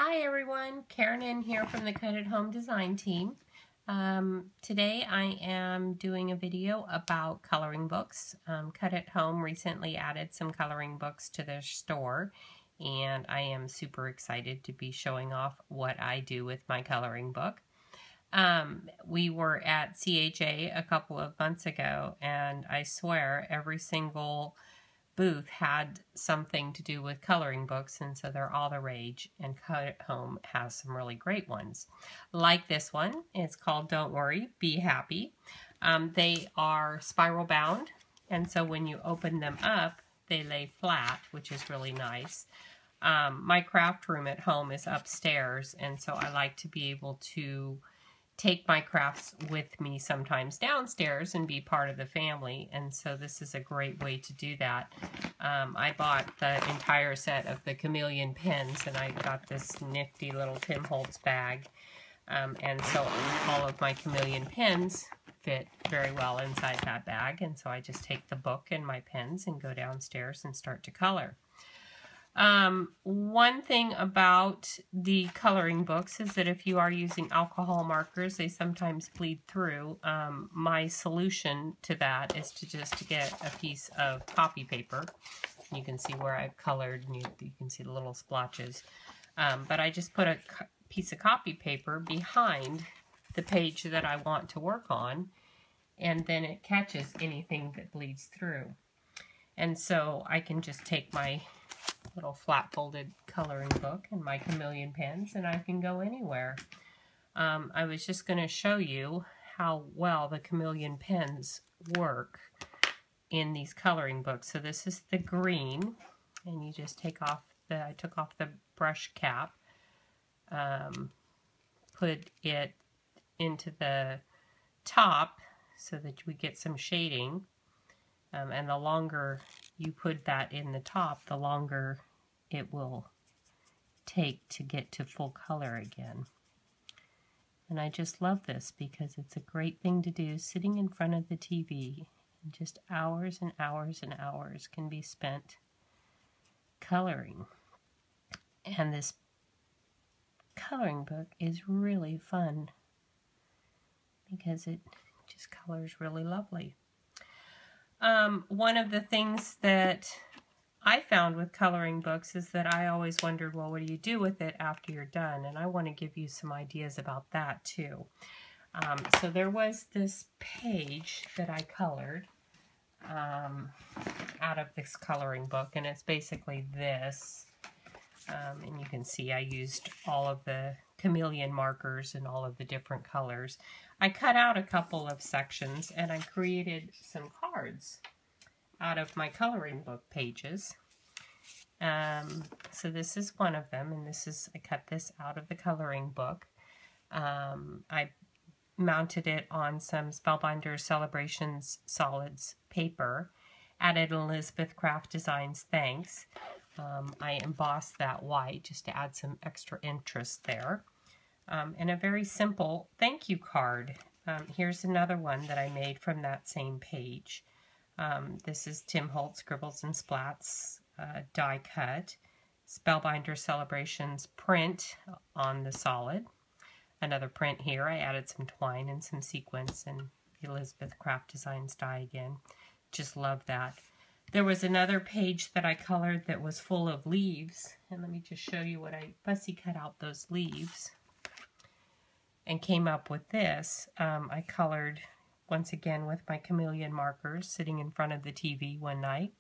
Hi everyone, Karen in here from the Cut at Home design team. Today I am doing a video about coloring books. Cut at Home recently added some coloring books to their store, and I am super excited to be showing off what I do with my coloring book. We were at CHA a couple of months ago, and I swear every single booth had something to do with coloring books, and so they're all the rage, and Cut at Home has some really great ones. Like this one, it's called Don't Worry, Be Happy. They are spiral bound, and so when you open them up, they lay flat, which is really nice. My craft room at home is upstairs, and so I like to be able to take my crafts with me sometimes downstairs and be part of the family, and so this is a great way to do that. I bought the entire set of the Chameleon pens, and I got this nifty little Tim Holtz bag, and so all of my Chameleon pens fit very well inside that bag, and so I just take the book and my pens and go downstairs and start to color. One thing about the coloring books is that if you are using alcohol markers, they sometimes bleed through. My solution to that is to just get a piece of copy paper. You can see where I've colored, and you can see the little splotches. But I just put a piece of copy paper behind the page that I want to work on, and then it catches anything that bleeds through. And so I can just take my little flat folded coloring book and my Chameleon pens, and I can go anywhere. I was just going to show you how well the Chameleon pens work in these coloring books. So this is the green, and you just take off I took off the brush cap, put it into the top so that we get some shading, and the longer you put that in the top, the longer it will take to get to full color again. And I just love this because it's a great thing to do sitting in front of the TV, and just hours and hours and hours can be spent coloring. And this coloring book is really fun because it just colors really lovely. One of the things that I found with coloring books is that I always wondered, well, what do you do with it after you're done? And I want to give you some ideas about that too. So there was this page that I colored out of this coloring book, and it's basically this. And you can see I used all of the Chameleon markers and all of the different colors. I cut out a couple of sections, and I created some cards out of my coloring book pages. So this is one of them, and I cut this out of the coloring book. I mounted it on some Spellbinder Celebrations Solids paper, added Elizabeth Craft Designs Thanks. I embossed that white just to add some extra interest there. And a very simple thank you card. Here's another one that I made from that same page. This is Tim Holtz Scribbles and Splats die cut. Spellbinder Celebrations print on the solid. Another print here. I added some twine and some sequins, and Elizabeth Craft Designs die again. Just love that. There was another page that I colored that was full of leaves, and let me just show you what I fussy cut out those leaves and came up with this. I colored once again with my Chameleon markers sitting in front of the TV one night,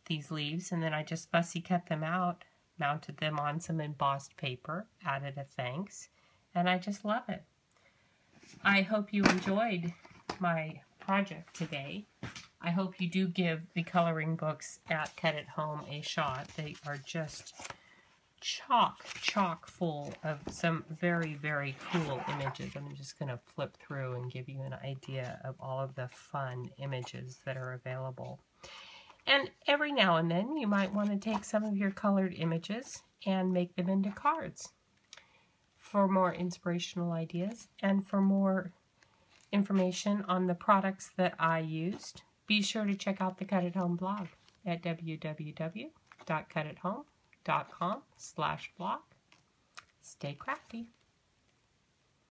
these leaves, and then I just fussy cut them out, mounted them on some embossed paper, added a thanks, and I just love it. I hope you enjoyed my project today. I hope you do give the coloring books at Cut at Home a shot. They are just chock full of some very, very cool images. I'm just going to flip through and give you an idea of all of the fun images that are available. And every now and then you might want to take some of your colored images and make them into cards. For more inspirational ideas and for more information on the products that I used, be sure to check out the Cut at Home blog at www.cutathome.com/blog. Stay crafty.